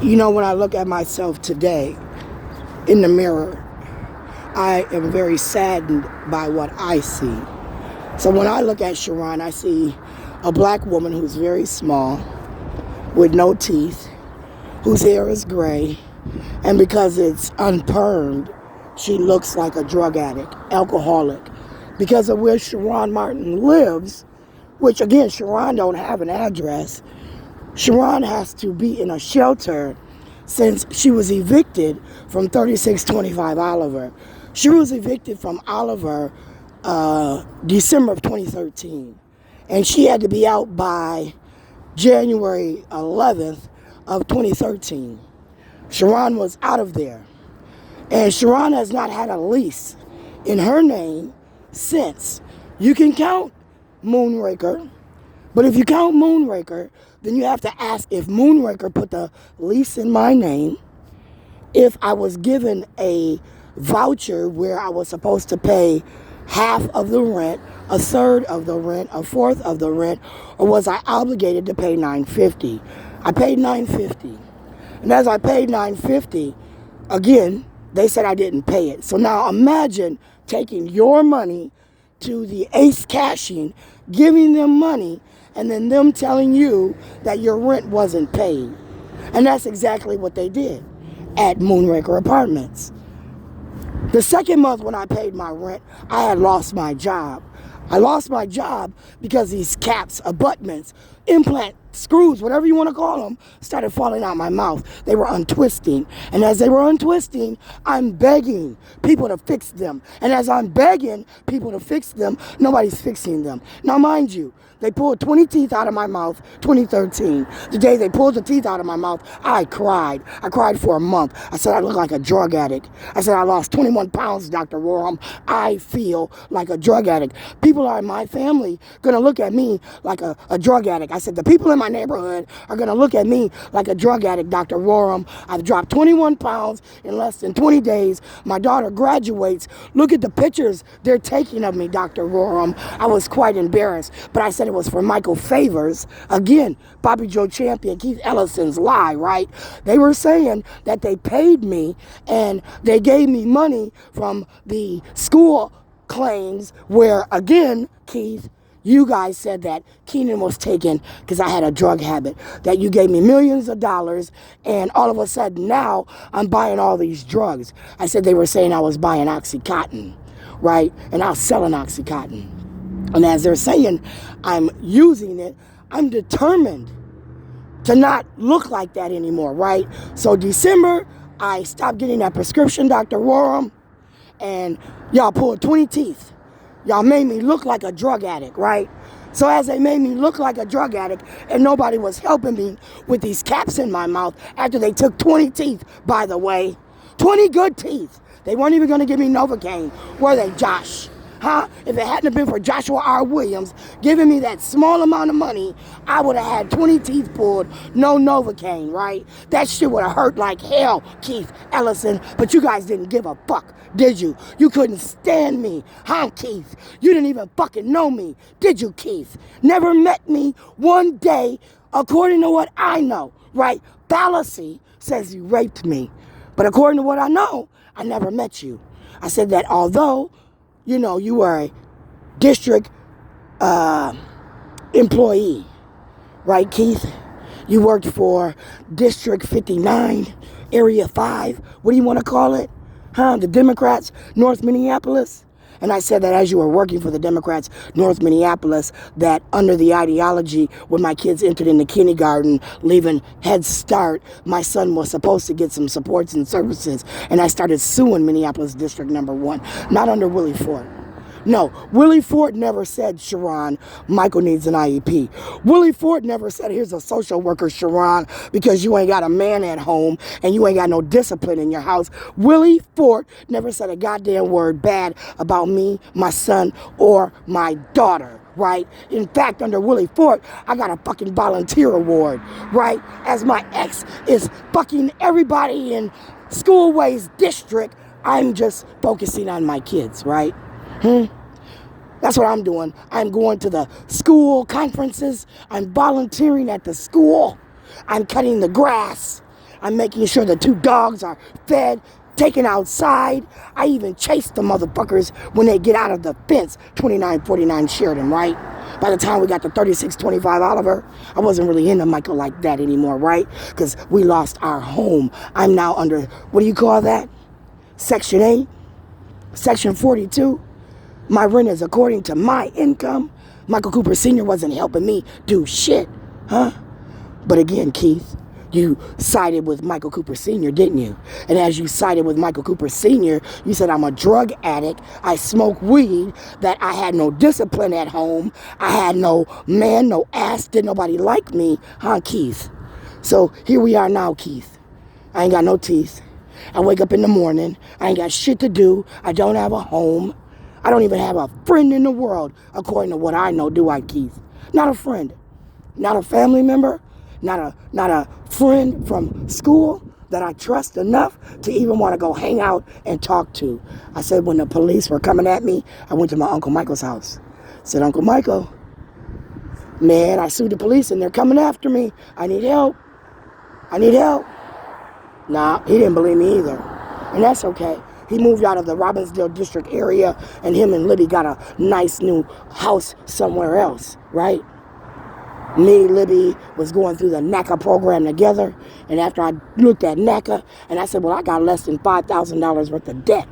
You know, when I look at myself today in the mirror, I am very saddened by what I see. So when I look at Sharon, I see a black woman who's very small, with no teeth, whose hair is gray, and because it's unpermed, she looks like a drug addict, alcoholic. Because of where Sharon Martin lives, which again, Sharon don't have an address, Sharon has to be in a shelter since she was evicted from 3625 Oliver. She was evicted from Oliver December of 2013. And she had to be out by January 11th of 2013. Sharon was out of there. And Sharon has not had a lease in her name since. You can count Moonraker, but if you count Moonraker, then you have to ask if Moonraker put the lease in my name, if I was given a voucher where I was supposed to pay half of the rent, a third of the rent, a fourth of the rent, or was I obligated to pay $950? I paid $950. And as I paid $950, again, they said I didn't pay it. So now imagine taking your money to the Ace Cashing, giving them money, and then them telling you that your rent wasn't paid. And that's exactly what they did at Moonraker Apartments. The second month when I paid my rent, I had lost my job. I lost my job because these caps, abutments, implant screws, whatever you want to call them, started falling out my mouth. They were untwisting. And as they were untwisting, I'm begging people to fix them. And as I'm begging people to fix them, nobody's fixing them. Now, mind you, they pulled 20 teeth out of my mouth 2013. The day they pulled the teeth out of my mouth, I cried. I cried for a month. I said I look like a drug addict. I said I lost 21 pounds, Dr. Roram. I feel like a drug addict. People are in my family going to look at me like a drug addict. I said the people in my neighborhood are going to look at me like a drug addict, Dr. Roram. I've dropped 21 pounds in less than 20 days. My daughter graduates. Look at the pictures they're taking of me, Dr. Roram. I was quite embarrassed, but I said it was for Michael Favors. Again, Bobby Joe Champion, Keith Ellison's lie, right? They were saying that they paid me and they gave me money from the school claims where, again, Keith, you guys said that Keenan was taken because I had a drug habit, that you gave me millions of dollars, and all of a sudden now I'm buying all these drugs. I said they were saying I was buying Oxycontin, right? And I was selling Oxycontin. And as they're saying I'm using it, I'm determined to not look like that anymore, right? So December, I stopped getting that prescription, Dr. Roram, and y'all pulled 20 teeth. Y'all made me look like a drug addict, right? So as they made me look like a drug addict and nobody was helping me with these caps in my mouth after they took 20 teeth, by the way, 20 good teeth. They weren't even going to give me Novocaine, were they, Josh? Huh? If it hadn't been for Joshua R. Williams giving me that small amount of money, I would have had 20 teeth pulled, no Novocaine, right? That shit would have hurt like hell, Keith Ellison, but you guys didn't give a fuck, did you? You couldn't stand me, huh, Keith? You didn't even fucking know me, did you, Keith? Never met me one day, according to what I know, right? Fallacy says you raped me, but according to what I know, I never met you. I said that although you know, you were a district employee, right, Keith? You worked for District 59, Area 5. What do you want to call it? Huh? The Democrats, North Minneapolis? And I said that as you were working for the Democrats, North Minneapolis, that under the ideology, when my kids entered into kindergarten, leaving Head Start, my son was supposed to get some supports and services. And I started suing Minneapolis District Number 1, not under Willie Ford. No, Willie Ford never said, Sharon, Michael needs an IEP. Willie Ford never said, here's a social worker, Sharon, because you ain't got a man at home and you ain't got no discipline in your house. Willie Ford never said a goddamn word bad about me, my son, or my daughter, right? In fact, under Willie Ford, I got a fucking volunteer award, right? As my ex is fucking everybody in Schoolways District, I'm just focusing on my kids, right? That's what I'm doing. I'm going to the school conferences. I'm volunteering at the school. I'm cutting the grass. I'm making sure the 2 dogs are fed, taken outside. I even chase the motherfuckers when they get out of the fence. 2949 Sheridan, right? By the time we got to 3625 Oliver, I wasn't really into Michael like that anymore, right? Because we lost our home. I'm now under, what do you call that? Section 8? Section 42? My rent is according to my income. Michael Cooper Sr. wasn't helping me do shit, huh? But again, Keith, you sided with Michael Cooper Sr., didn't you? And as you sided with Michael Cooper Sr., you said, I'm a drug addict, I smoke weed, that I had no discipline at home, I had no man, no ass, didn't nobody like me, huh, Keith? So here we are now, Keith. I ain't got no teeth. I wake up in the morning, I ain't got shit to do, I don't have a home, I don't even have a friend in the world, according to what I know, do I, Keith? Not a friend, not a family member, not a friend from school that I trust enough to even want to go hang out and talk to. I said when the police were coming at me, I went to my Uncle Michael's house. I said, Uncle Michael, man, I sued the police and they're coming after me. I need help. I need help. Nah, he didn't believe me either. And that's okay. He moved out of the Robbinsdale district area and him and Libby got a nice new house somewhere else, right? Me, Libby was going through the NACA program together, and after I looked at NACA, and I said, well, I got less than $5,000 worth of debt.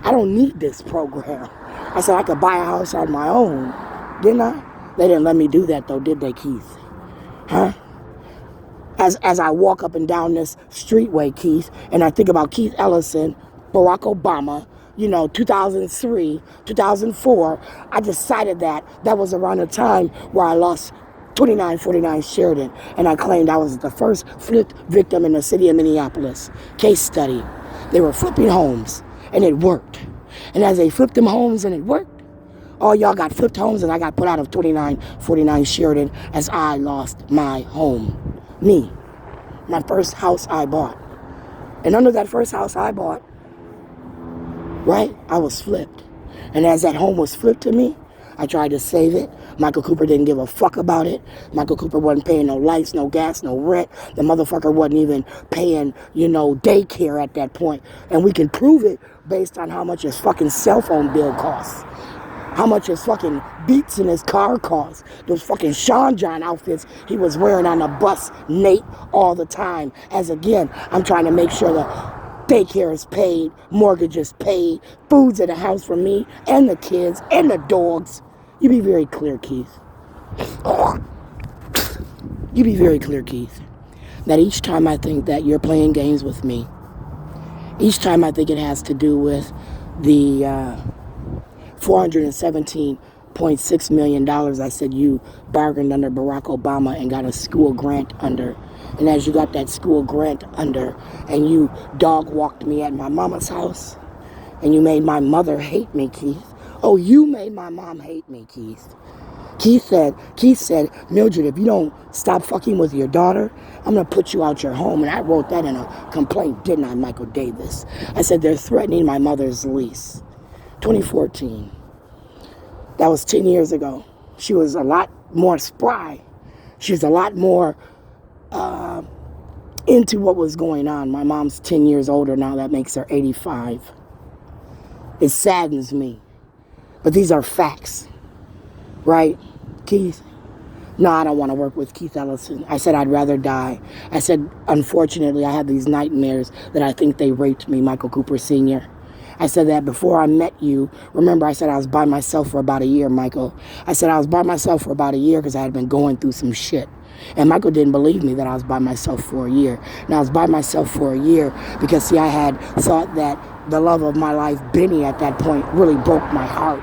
I don't need this program. I said I could buy a house on my own, didn't I? They didn't let me do that though, did they, Keith? Huh? As I walk up and down this streetway, Keith, and I think about Keith Ellison, Barack Obama, 2003, 2004, I decided that was around the time where I lost 2949 Sheridan, and I claimed I was the first flipped victim in the city of Minneapolis. Case study. They were flipping homes, and it worked. And as they flipped them homes and it worked, all y'all got flipped homes, and I got put out of 2949 Sheridan as I lost my home. Me. My first house I bought. And under that first house I bought, right, I was flipped. And as that home was flipped to me, I tried to save it. Michael Cooper didn't give a fuck about it. Michael Cooper wasn't paying no lights, no gas, no rent. The motherfucker wasn't even paying, daycare at that point. And we can prove it based on how much his fucking cell phone bill costs. How much his fucking Beats in his car costs. Those fucking Sean John outfits he was wearing on the bus, Nate, all the time. As again, I'm trying to make sure the daycare is paid, mortgage is paid, food's at the house for me and the kids and the dogs. You be very clear, Keith. You be very clear, Keith, that each time I think that you're playing games with me, each time I think it has to do with the $417.6 million I said you bargained under Barack Obama and got a school grant under. And as you got that school grant under and you dog walked me at my mama's house and you made my mother hate me, Keith. Oh, you made my mom hate me, Keith. Keith said, Mildred, if you don't stop fucking with your daughter, I'm going to put you out your home. And I wrote that in a complaint, didn't I, Michael Davis? I said, they're threatening my mother's lease. 2014. That was 10 years ago. She was a lot more spry. She was a lot more into what was going on. My mom's 10 years older now. That makes her 85. It saddens me. But these are facts. Right, Keith? No, I don't want to work with Keith Ellison. I said I'd rather die. I said, unfortunately, I have these nightmares that I think they raped me, Michael Cooper Sr. I said that before I met you. Remember, I said I was by myself for about a year, Michael. I said I was by myself for about a year because I had been going through some shit. And Michael didn't believe me that I was by myself for a year. And I was by myself for a year because, see, I had thought that the love of my life, Benny, at that point, really broke my heart.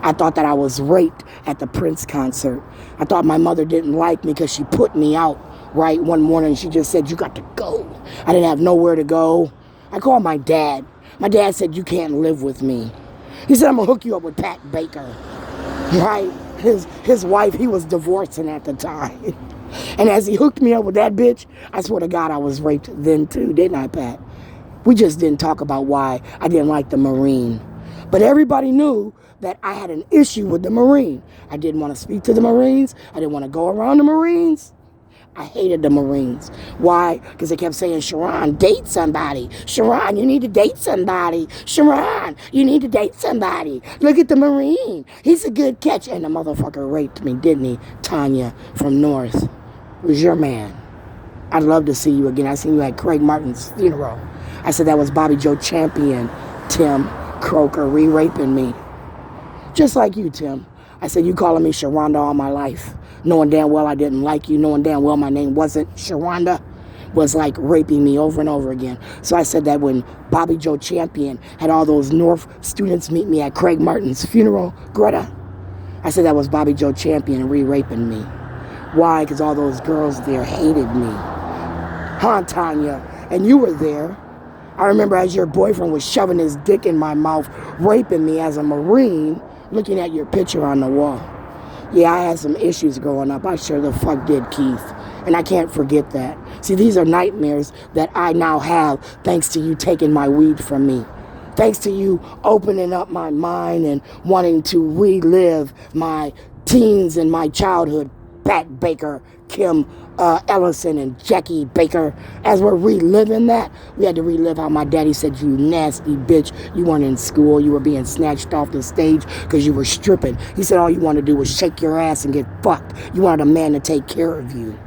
I thought that I was raped at the Prince concert. I thought my mother didn't like me because she put me out, right? One morning she just said, you got to go. I didn't have nowhere to go. I called my dad. My dad said, you can't live with me. He said, I'm going to hook you up with Pat Baker, right? His wife, he was divorcing at the time. And as he hooked me up with that bitch, I swear to God I was raped then too, didn't I, Pat? We just didn't talk about why I didn't like the Marine. But everybody knew that I had an issue with the Marine. I didn't want to speak to the Marines. I didn't want to go around the Marines. I hated the Marines. Why? Because they kept saying, Sharon, date somebody. Sharon, you need to date somebody. Sharon, you need to date somebody. Look at the Marine. He's a good catch. And the motherfucker raped me, didn't he? Tanya from North. Was your man. I'd love to see you again. I seen you at Craig Martin's funeral. I said that was Bobby Joe Champion, Tim Croker, re-raping me. Just like you, Tim. I said, you calling me Sharonda all my life, knowing damn well I didn't like you, knowing damn well my name wasn't Sharonda, was like raping me over and over again. So I said that when Bobby Joe Champion had all those North students meet me at Craig Martin's funeral, Greta, I said that was Bobby Joe Champion re-raping me. Why? Because all those girls there hated me. Huh, Tanya? And you were there. I remember as your boyfriend was shoving his dick in my mouth, raping me as a Marine, looking at your picture on the wall. Yeah, I had some issues growing up. I sure the fuck did, Keith. And I can't forget that. See, these are nightmares that I now have thanks to you taking my weed from me. Thanks to you opening up my mind and wanting to relive my teens and my childhood. Pat Baker, Kim Ellison, and Jackie Baker. As we're reliving that, we had to relive how my daddy said, you nasty bitch, you weren't in school, you were being snatched off the stage because you were stripping. He said all you wanted to do was shake your ass and get fucked. You wanted a man to take care of you.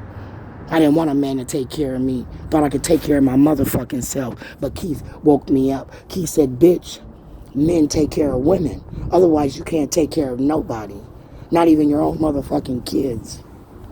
I didn't want a man to take care of me. Thought I could take care of my motherfucking self. But Keith woke me up. Keith said, bitch, men take care of women. Otherwise, you can't take care of nobody. Not even your own motherfucking kids.